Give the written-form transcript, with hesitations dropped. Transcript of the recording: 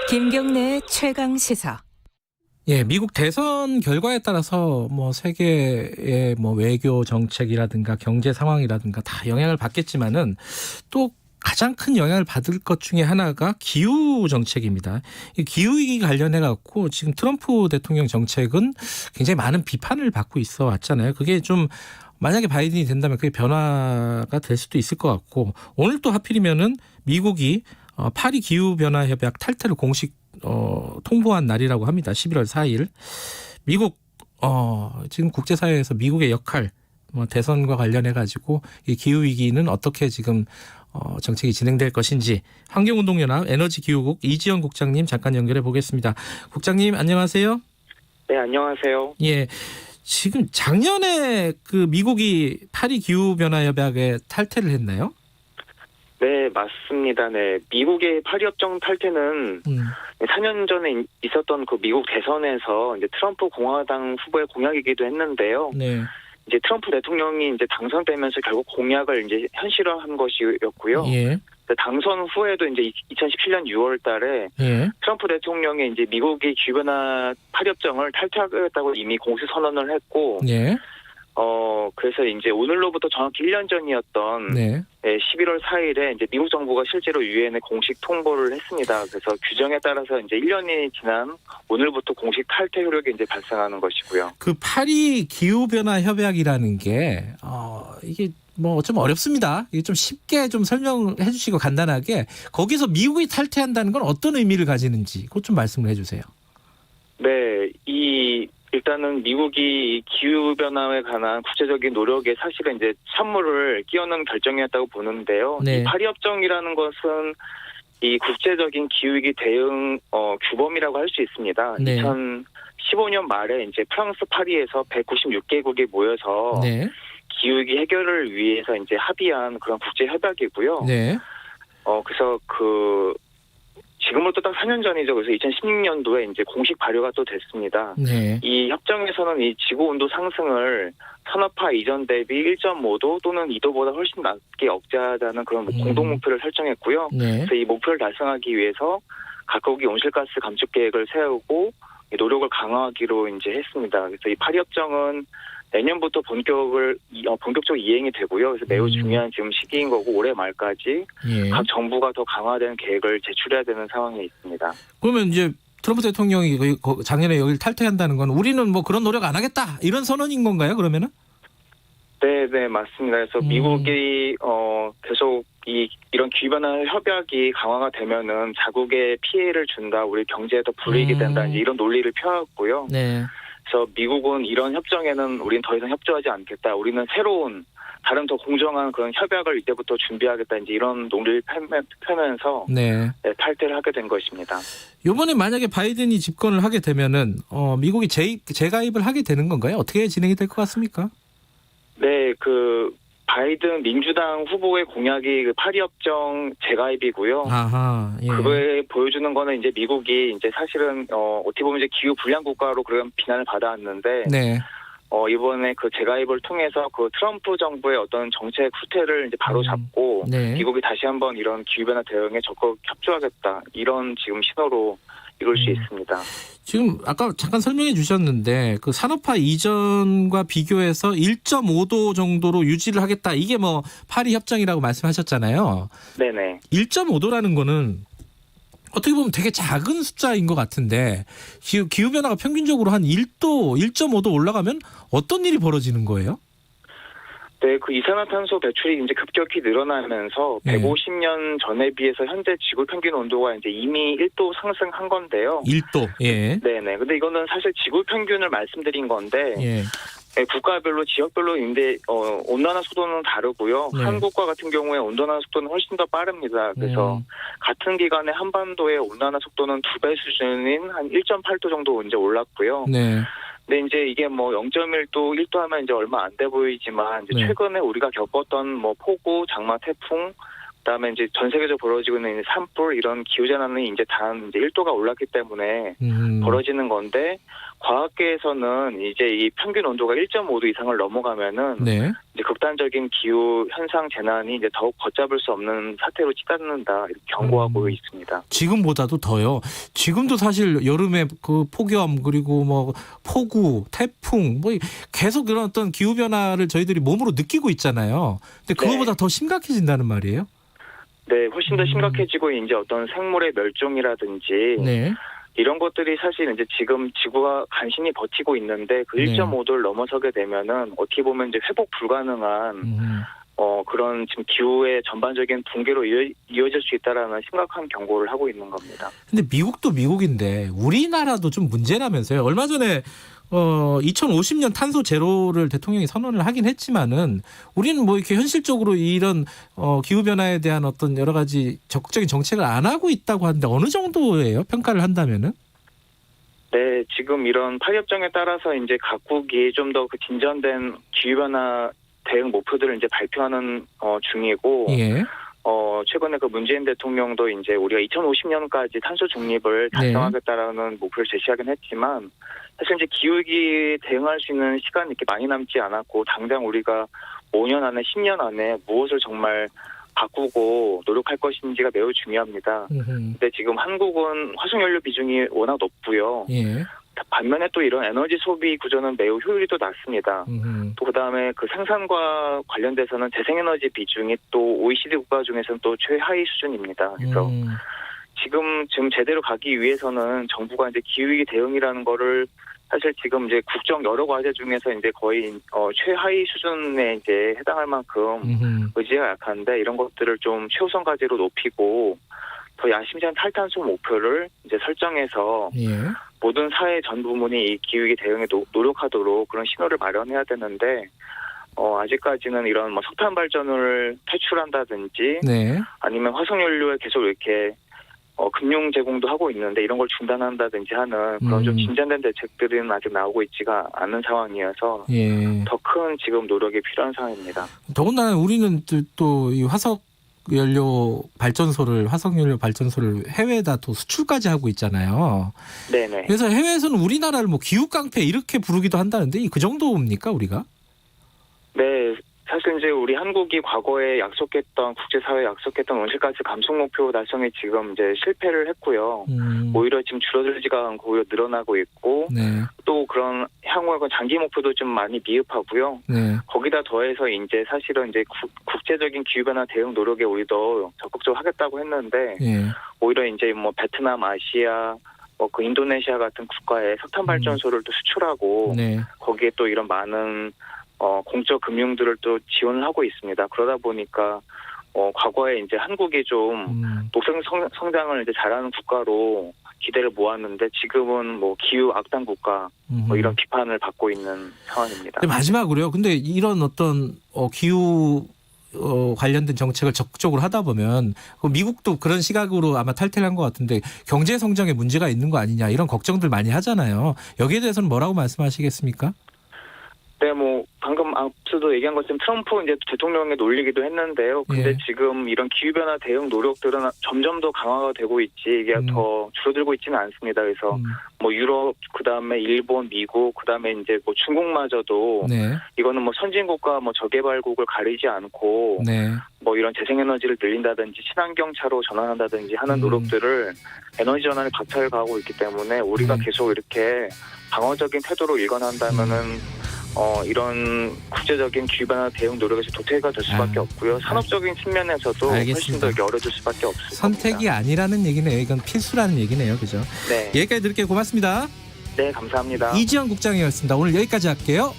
김경래 최강 시사. 예, 미국 대선 결과에 따라서 뭐 세계의 뭐 외교 정책이라든가 경제 상황이라든가 다 영향을 받겠지만은 또 가장 큰 영향을 받을 것 중에 하나가 기후 정책입니다. 이 기후 위기 관련해 갖고 지금 트럼프 대통령 정책은 굉장히 많은 비판을 받고 있어 왔잖아요. 그게 좀 만약에 바이든이 된다면 그게 변화가 될 수도 있을 것 같고, 오늘 또 하필이면은 미국이 파리 기후변화 협약 탈퇴를 공식 통보한 날이라고 합니다. 11월 4일. 미국 지금 국제사회에서 미국의 역할, 대선과 관련해 가지고 이 기후 위기는 어떻게 지금 정책이 진행될 것인지 환경운동연합 에너지기후국 이지영 국장님 잠깐 연결해 보겠습니다. 국장님 안녕하세요. 네, 안녕하세요. 예. 지금 작년에 그 미국이 파리 기후변화 협약에 탈퇴를 했나요? 네, 맞습니다. 네, 미국의 파리협정 탈퇴는 4년 전에 있었던 그 미국 대선에서 이제 트럼프 공화당 후보의 공약이기도 했는데요. 네. 이제 트럼프 대통령이 이제 당선되면서 결국 공약을 이제 현실화한 것이었고요. 예. 당선 후에도 이제 2017년 6월달에 예. 트럼프 대통령이 이제 미국이 기후변화 파리협정을 탈퇴하겠다고 이미 공식 선언을 했고, 예. 그래서 이제 오늘로부터 정확히 1년 전이었던 네. 11월 4일에 이제 미국 정부가 실제로 유엔에 공식 통보를 했습니다. 그래서 규정에 따라서 이제 1년이 지난 오늘부터 공식 탈퇴 효력이 이제 발생하는 것이고요. 그 파리 기후변화 협약이라는 게 이게 뭐 좀 어렵습니다. 이게 좀 쉽게 좀 설명해 주시고 간단하게 거기서 미국이 탈퇴한다는 건 어떤 의미를 가지는지 그것 좀 말씀을 해주세요. 네, 일단은 미국이 기후변화에 관한 국제적인 노력에 사실은 이제 찬물을 끼얹는 결정이었다고 보는데요. 네. 이 파리협정이라는 것은 이 국제적인 기후위기 대응 규범이라고 할 수 있습니다. 네. 2015년 말에 이제 프랑스 파리에서 196개국이 모여서 네. 기후위기 해결을 위해서 이제 합의한 그런 국제 협약이고요. 네. 그래서 지금으로부터 딱 4년 전이죠. 그래서 2016년도에 이제 공식 발효가 또 됐습니다. 네. 이 협정에서는 이 지구 온도 상승을 산업화 이전 대비 1.5도 또는 2도보다 훨씬 낮게 억제하자는 그런 공동 목표를 설정했고요. 네. 그래서 이 목표를 달성하기 위해서 각국이 온실가스 감축 계획을 세우고 노력을 강화하기로 이제 했습니다. 그래서 이 파리 협정은 내년부터 본격적으로 이행이 되고요. 그래서 매우 중요한 지금 시기인 거고 올해 말까지 예. 각 정부가 더 강화된 계획을 제출해야 되는 상황에 있습니다. 그러면 이제 트럼프 대통령이 작년에 여기를 탈퇴한다는 건 우리는 뭐 그런 노력 안 하겠다 이런 선언인 건가요? 그러면은? 네, 맞습니다. 그래서 미국이 계속 이런 기후변화 협약이 강화가 되면은 자국에 피해를 준다, 우리 경제에 더 불이익이 된다, 이제 이런 논리를 펴왔고요. 네. 그래서 미국은 이런 협정에는 우리는 더 이상 협조하지 않겠다. 우리는 새로운 다른 더 공정한 그런 협약을 이때부터 준비하겠다. 이제 이런 논리를 펴면서 네. 탈퇴를 하게 된 것입니다. 이번에 만약에 바이든이 집권을 하게 되면은 미국이 재가입을 하게 되는 건가요? 어떻게 진행이 될 것 같습니까? 네, 바이든 민주당 후보의 공약이 파리협정 재가입이고요. 아하. 예. 그거에 보여주는 거는 이제 미국이 이제 사실은 어떻게 보면 이제 기후 불량 국가로 그런 비난을 받아왔는데, 네. 이번에 그 재가입을 통해서 그 트럼프 정부의 어떤 정책 후퇴를 이제 바로 잡고 네. 미국이 다시 한번 이런 기후변화 대응에 적극 협조하겠다, 이런 지금 신호로 이룰 수 있습니다. 지금 아까 잠깐 설명해 주셨는데 그 산업화 이전과 비교해서 1.5도 정도로 유지를 하겠다. 이게 뭐 파리 협정이라고 말씀하셨잖아요. 네네. 1.5도라는 거는 어떻게 보면 되게 작은 숫자인 것 같은데 기후변화가 평균적으로 한 1도, 1.5도 올라가면 어떤 일이 벌어지는 거예요? 네, 그 이산화탄소 배출이 이제 급격히 늘어나면서 네. 150년 전에 비해서 현재 지구 평균 온도가 이제 이미 1도 상승한 건데요. 1도. 예. 네네. 근데 이거는 사실 지구 평균을 말씀드린 건데, 예. 국가별로 지역별로 온난화 속도는 다르고요. 네. 한국과 같은 경우에 온난화 속도는 훨씬 더 빠릅니다. 그래서 같은 기간에 한반도의 온난화 속도는 2배 수준인 한 1.8도 정도 이제 올랐고요. 네. 근데 이제 이게 뭐 0.1도, 1도 하면 이제 얼마 안 돼 보이지만, 이제 네. 최근에 우리가 겪었던 뭐 폭우, 장마, 태풍, 그다음에 이제 전 세계적으로 벌어지고 있는 산불 이런 기후 재난이 이제 단 이제 1도가 올랐기 때문에 벌어지는 건데 과학계에서는 이제 이 평균 온도가 1.5도 이상을 넘어가면은 네. 이제 극단적인 기후 현상 재난이 이제 더욱 걷잡을 수 없는 사태로 치닫는다 이렇게 경고하고 있습니다. 지금보다도 더요. 지금도 사실 여름에 그 폭염 그리고 뭐 폭우, 태풍 뭐 계속 그런 어떤 기후 변화를 저희들이 몸으로 느끼고 있잖아요. 근데 그거보다 더 심각해진다는 말이에요? 네, 훨씬 더 심각해지고 이제 어떤 생물의 멸종이라든지 네. 이런 것들이 사실 이제 지금 지구가 간신히 버티고 있는데 그 네. 1.5도를 넘어서게 되면은 어떻게 보면 이제 회복 불가능한 그런 지금 기후의 전반적인 붕괴로 이어질 수 있다라는 심각한 경고를 하고 있는 겁니다. 근데 미국도 미국인데 우리나라도 좀 문제라면서요. 얼마 전에 2050년 탄소 제로를 대통령이 선언을 하긴 했지만은 우리는 뭐 이렇게 현실적으로 이런 기후 변화에 대한 어떤 여러 가지 적극적인 정책을 안 하고 있다고 하는데 어느 정도예요? 평가를 한다면은? 네, 지금 이런 파리협정에 따라서 이제 각국이 좀 더 그 진전된 기후 변화 대응 목표들을 이제 발표하는 중이고. 예. 최근에 그 문재인 대통령도 이제 우리가 2050년까지 탄소 중립을 달성하겠다라는 목표를 제시하긴 했지만 사실 이제 기후위기 대응할 수 있는 시간이 이렇게 많이 남지 않았고 당장 우리가 5년 안에 10년 안에 무엇을 정말 바꾸고 노력할 것인지가 매우 중요합니다. 근데 지금 한국은 화석연료 비중이 워낙 높고요. 예. 반면에 또 이런 에너지 소비 구조는 매우 효율이 또 낮습니다. 또 그다음에 그 생산과 관련돼서는 재생에너지 비중이 또 OECD 국가 중에서는 또 최하위 수준입니다. 그래서 지금 제대로 가기 위해서는 정부가 이제 기후위기 대응이라는 거를 사실 지금 이제 국정 여러 과제 중에서 이제 거의 최하위 수준에 이제 해당할 만큼 의지가 약한데 이런 것들을 좀 최우선 과제로 높이고 더 야심찬 탈탄소 목표를 이제 설정해서 예. 모든 사회 전 부문이 이 기후위기 대응에 노력하도록 그런 신호를 마련해야 되는데 아직까지는 이런 뭐 석탄 발전을 퇴출한다든지 네. 아니면 화석연료에 계속 이렇게 금융 제공도 하고 있는데 이런 걸 중단한다든지 하는 그런 좀 진전된 대책들은 아직 나오고 있지가 않은 상황이어서 예. 더 큰 지금 노력이 필요한 상황입니다. 더군다나 우리는 또 이 화석연료 발전소를 해외에다 또 수출까지 하고 있잖아요. 네네. 그래서 해외에서는 우리나라를 뭐 기후 깡패 이렇게 부르기도 한다는데 그 정도입니까 우리가? 네. 사실 이제 우리 한국이 과거에 국제사회에 약속했던 온실가스 감축 목표 달성에 지금 이제 실패를 했고요. 오히려 지금 줄어들지가 않고 오히려 늘어나고 있고 네. 또 그런 향후의 장기 목표도 좀 많이 미흡하고요. 네. 거기다 더해서 이제 사실은 이제 국제적인 기후변화 대응 노력에 우리도 적극적으로 하겠다고 했는데 예. 오히려 이제 뭐 베트남, 아시아, 그 인도네시아 같은 국가에 석탄 발전소를 또 수출하고 네. 거기에 또 이런 많은 공적 금융들을 또 지원을 하고 있습니다. 그러다 보니까 과거에 이제 한국이 좀 녹색 성장을 이제 잘하는 국가로 기대를 모았는데 지금은 뭐 기후 악당 국가 뭐 이런 비판을 받고 있는 상황입니다. 마지막으로요. 근데 이런 어떤 기후 관련된 정책을 적극적으로 하다 보면 미국도 그런 시각으로 아마 탈퇴를 한 것 같은데 경제 성장에 문제가 있는 거 아니냐 이런 걱정들 많이 하잖아요. 여기에 대해서는 뭐라고 말씀하시겠습니까? 네, 뭐 방금 앞서도 얘기한 것처럼 트럼프 이제 대통령에 놀리기도 했는데요. 근데 지금 이런 기후 변화 대응 노력들은 점점 더 강화가 되고 있지 이게 더 줄어들고 있지는 않습니다. 그래서 뭐 유럽, 그다음에 일본, 미국, 그다음에 이제 뭐 중국마저도 네. 이거는 뭐 선진국과 뭐 저개발국을 가리지 않고 네. 뭐 이런 재생에너지를 늘린다든지 친환경차로 전환한다든지 하는 노력들을 에너지 전환에 박차를 가하고 있기 때문에 우리가 계속 이렇게 방어적인 태도로 일관한다면은 이런 국제적인 기후변화 대응 노력에서 도태가 될 수밖에 없고요. 산업적인 측면에서도 알겠습니다. 훨씬 더 어려질 수밖에 없습니다. 선택이 아니라는 얘기네요. 이건 필수라는 얘기네요. 그죠? 네. 여기까지 들을게요. 고맙습니다. 네, 감사합니다. 이지영 국장이었습니다. 오늘 여기까지 할게요.